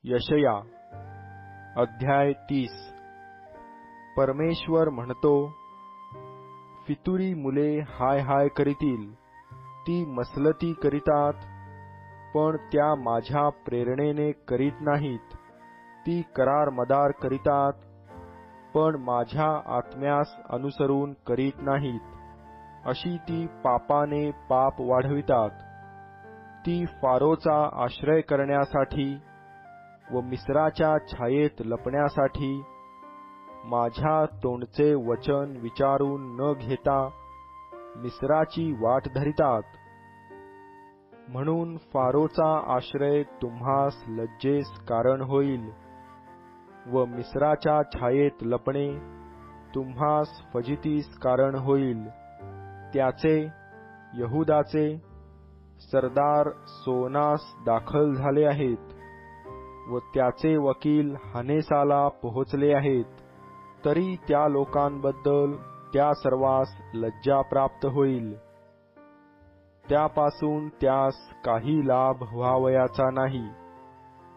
यशया अध्याय 30। परमेश्वर म्हणतो, फितुरी मुले हाय हाय करीतील, ती मसलती करीतात, पण त्या माझ्या प्रेरणेने करीत नाहीत। ती करार मदार करीतात, पण माझ्या आत्म्यास अनुसरून करीत नाहीत। अशी ती पापाने पाप वाढवितात। ती फारोचा आश्रय करण्यासाठी व मिस्राच्या छायेत लपण्यासाठी माझ्या तोंडचे वचन विचारून न घेता मिस्राची वाट धरितात। म्हणून फारोचा आश्रय तुम्हास लज्जेस कारण होईल व मिस्राच्या छायेत लपणे तुम्हास फजितीस कारण होईल। त्याचे यहुदाचे सरदार सोनास दाखल झाले आहेत व त्याचे वकील हनेसाला पोहोचले आहेत, तरी त्या लोकांबद्दल त्या सर्वांस लज्जा प्राप्त होईल। त्यापासून त्यास काही लाभ व्हावयाचा नाही।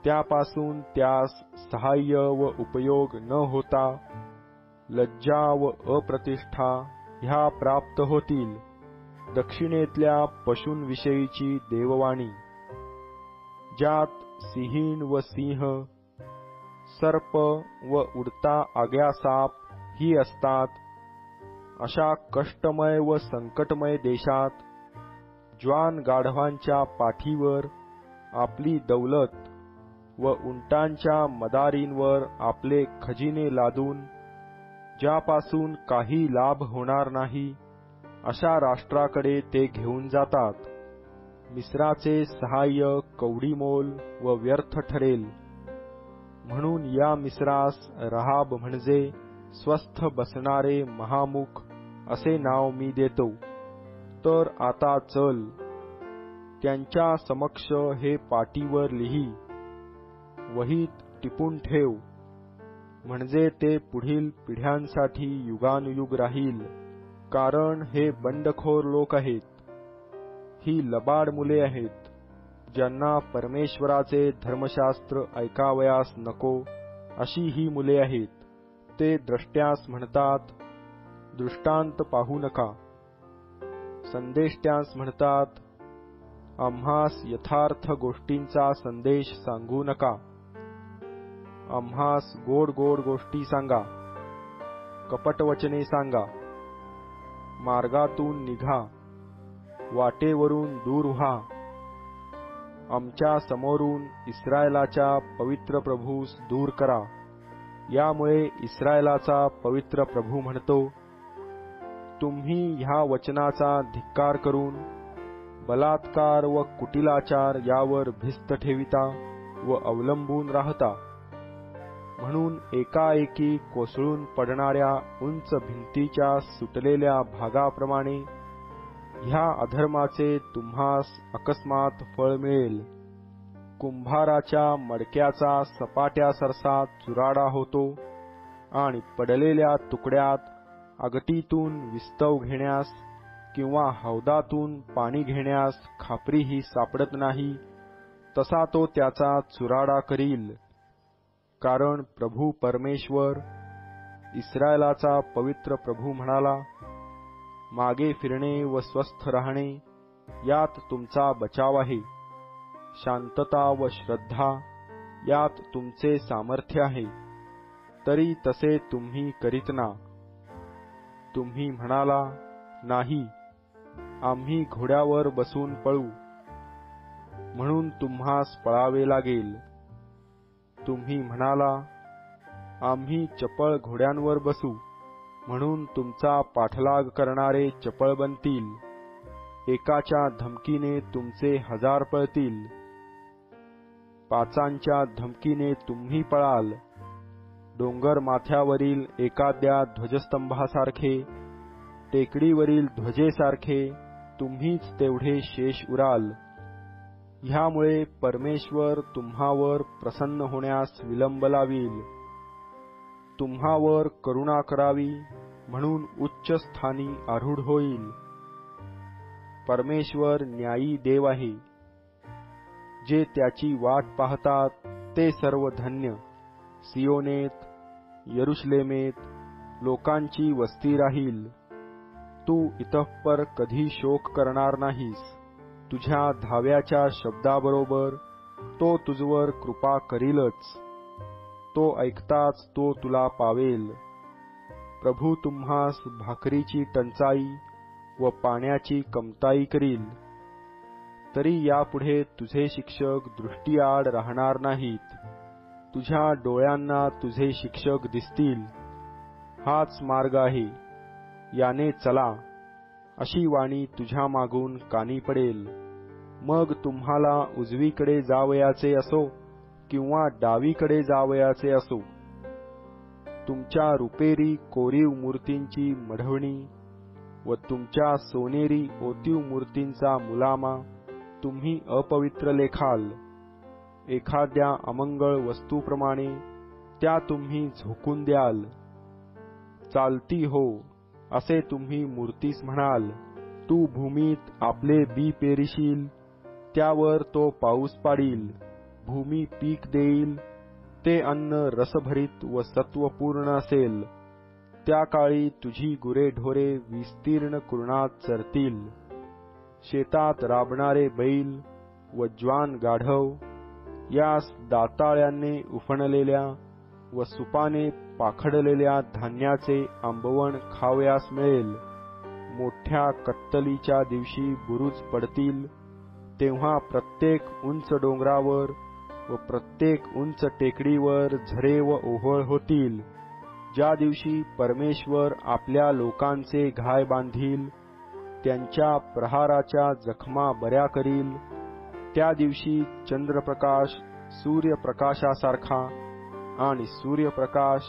त्यापासून त्यास सहाय्य व उपयोग न होता लज्जा व अप्रतिष्ठा ह्या प्राप्त होतील। दक्षिणेतल्या पशूंविषयीची देववाणी, ज्यात सिंहीण व सिंह, सर्प व उडता आग्या साप ही असतात, अशा कष्टमय व संकटमय देशात ज्वान गाढवांच्या पाठीवर आपली दौलत व उंटांच्या मदारींवर आपले खजिने लादून ज्यापासून काही लाभ होणार नाही, अशा राष्ट्राकडे ते घेऊन जातात। मिस्राचे सहाय्य कवडीमोल व व्यर्थ ठरेल। म्हणून या मिस्रास रहाब म्हणजे स्वस्थ बसणारे महामुख असे नाव मी देतो। तर आता चल, त्यांच्या समक्ष हे पाटीवर लिही, वहीत टिपून ठेव, म्हणजे ते पुढील पिढ्यांसाठी युगानुयुग राहील। कारण हे बंडखोर लोक आहेत, ही लबाड मुले आहेत, ज्यांना परमेश्वराचे धर्मशास्त्र ऐकावयास नको अशी ही मुले आहेत। ते द्रष्ट्यास म्हणतात, दृष्टांत पाहू नका। संदेष्ट्यास म्हणतात, आम्हास यथार्थ गोष्टींचा संदेश सांगू नका। आम्हास गोड गोड गोष्टी सांगा, कपटवचने सांगा। मार्गातून निघा, वाटेवरून दूर व्हा। आमच्या समोरून इस्रायलाच्या पवित्र प्रभूस दूर करा। यामुळे इस्रायलाचा पवित्र प्रभू म्हणतो, तुम्ही ह्या वचनाचा धिक्कार करून बलात्कार व कुटिलाचार यावर भिस्त ठेविता व अवलंबून राहता। म्हणून एकाएकी कोसळून पडणाऱ्या उंच भिंतीच्या सुटलेल्या भागाप्रमाणे ह्या अधर्माचे तुम्हास अकस्मात फळ मिळेल। कुंभाराच्या मडक्याचा सपाट्यासरसा चुराडा होतो आणि पडलेल्या तुकड्यात अगटीतून विस्तव घेण्यास किंवा हौदातून पाणी घेण्यास खापरीही सापडत नाही, तसा तो त्याचा चुराडा करील। कारण प्रभू परमेश्वर, इस्रायलाचा पवित्र प्रभू म्हणाला, मागे फिरणे व स्वस्थ राहणे यात तुमचा बचाव आहे। शांतता व श्रद्धा यात तुमचे सामर्थ्य आहे। तरी तसे तुम्ही करीत ना। तुम्ही म्हणाला, नाही, आम्ही घोड्यावर बसून पळू, म्हणून तुम्हास पळावे लागेल। तुम्ही म्हणाला, आम्ही चपळ घोड्यांवर बसू, म्हणून तुमचा पाठलाग करणारे चपळ बनतील। एकाच्या धमकीने तुमचे 1000 पळतील, पाचांच्या धमकीने तुम्ही पळाल। डोंगर माथ्यावरील एखाद्या ध्वजस्तंभासारखे, टेकडीवरील ध्वजेसारखे तुम्हीच तेवढे शेष उराल। ह्यामुळे परमेश्वर तुम्हावर प्रसन्न होण्यास विलंब लावील। तुम्हावर करुणा करावी म्हणून उच्च स्थानी आरूढ होईल। परमेश्वर न्यायी देव आहे। जे त्याची वाट पाहतात ते सर्व धन्य. सियोनेत, यरुशलेमेत लोकांची वस्ती राहील. तू इतःपर कधी शोक करणार नाहीस. तुझ्या धाव्याच्या शब्दाबरोबर तो तुझवर कृपा करीलच. तो ऐकताच तो तुला पावेल. प्रभू तुम्हास भाकरीची टंचाई व पाण्याची कमताई करील. तरी यापुढे तुझे शिक्षक दृष्टीआड राहणार नाहीत. तुझ्या डोळ्यांना तुझे शिक्षक दिसतील. हाच मार्ग आहे, याने चला, अशी वाणी तुझ्या मागून कानी पडेल. मग तुम्हाला उजवीकडे जावयाचे असो किंवा डावीकडे जावयाचे असो. तुमच्या रुपेरी कोरीव मूर्तींची मढवणी व तुमच्या सोनेरी ओतीव मूर्तींचा मुलामा तुम्ही अपवित्र लेखाल. एखाद्या अमंगळ वस्तूप्रमाणे त्या तुम्ही झोकून द्याल. चालती हो, असे तुम्ही मूर्तीस म्हणाल. तू भूमीत आपले बी पेरिशील, त्यावर तो पाऊस पाडील. भूमी पीक देईल, ते अन्न रसभरीत व सत्वपूर्ण असेल. त्या काळी तुझी गुरेढोरे विस्तीर्ण कुरणात चरतील. शेतात राबणारे बैल व ज्वान गाढव यास दाताळ्याने उफणलेल्या व सुपाने पाखडलेल्या धान्याचे आंबवण खावयास मिळेल. मोठ्या कत्तलीच्या दिवशी बुरुज पडतील, तेव्हा प्रत्येक उंच डोंगरावर व प्रत्येक उंच टेकडीवर झरे व ओहळ होतील. ज्या दिवशी परमेश्वर आपल्या लोकांचे घाय बांधील, त्यांच्या प्रहाराच्या जखमा बऱ्या करील, त्या दिवशी चंद्रप्रकाश सूर्यप्रकाशासारखा आणि सूर्यप्रकाश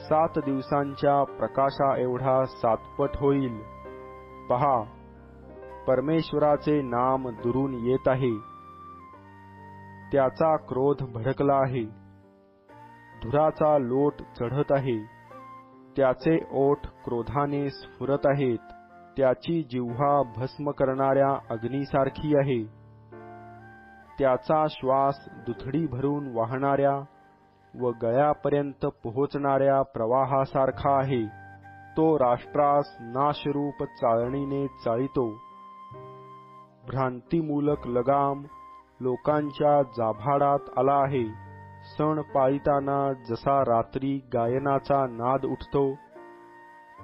7 दिवसांच्या प्रकाशा एवढा 7 पट होईल. पहा, परमेश्वराचे नाम दुरून येत आहे. त्याचा क्रोध भडकला आहे. धुराचा लोट चढत आहे. त्याचे ओठ क्रोधाने स्फुरत आहेत. त्याची जिव्हा भस्म करणाऱ्या अग्नीसारखी आहे. त्याचा श्वास दुथडी भरून वाहणाऱ्या व गळ्यापर्यंत पोहोचणाऱ्या प्रवाहासारखा आहे. तो राष्ट्रास नाशरूप चाळणीने चाळितो. भ्रांतिमूलक लगाम लोकांच्या जाभाडात आला आहे. सण पाळीताना जसा रात्री गायनाचा नाद उठतो,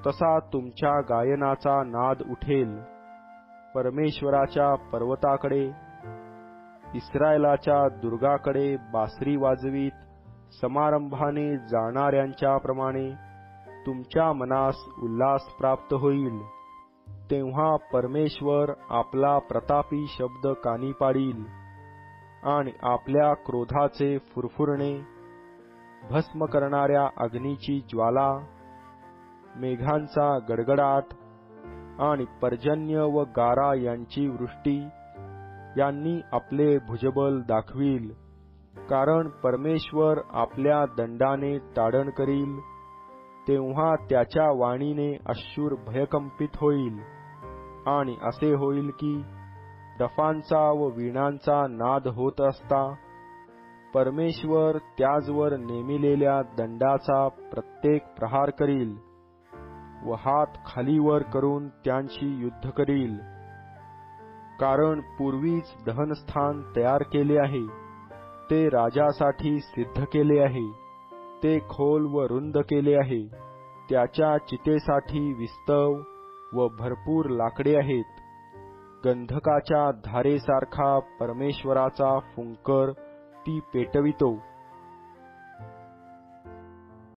तसा तुमच्या गायनाचा नाद उठेल. परमेश्वराच्या पर्वताकडे, इस्रायलाच्या दुर्गाकडे बासरी वाजवीत समारंभाने जाणाऱ्यांच्या प्रमाणे तुमच्या मनास उल्हास प्राप्त होईल. तेव्हा परमेश्वर आपला प्रतापी शब्द कानी पाडील आणि आपल्या क्रोधाचे फुरफुरणे, भस्म करणाऱ्या अग्नीची ज्वाला, मेघांचा गडगडाट आणि पर्जन्य व गारा यांची वृष्टी यांनी आपले भुजबल दाखवील. कारण परमेश्वर आपल्या दंडाने ताडण करील. तेव्हा त्याच्या वाणीने अश्शूर भयकंपित होईल. आणि असे होईल की डफांचा व वीणांचा नाद होत असता परमेश्वर त्याजवर नेमिलेल्या दंडाचा प्रत्येक प्रहार करील व हात खालीवर करून त्यांशी युद्ध करील. कारण पूर्वीच दहनस्थान तयार केले आहे. ते राजासाठी सिद्ध केले आहे. ते खोल व रुंद केले आहे. त्याच्या चितेसाठी विस्तव व भरपूर लाकडे आहेत. गंधकाच्या धारेसारखा परमेश्वराचा फुंकर ती पेटवितो.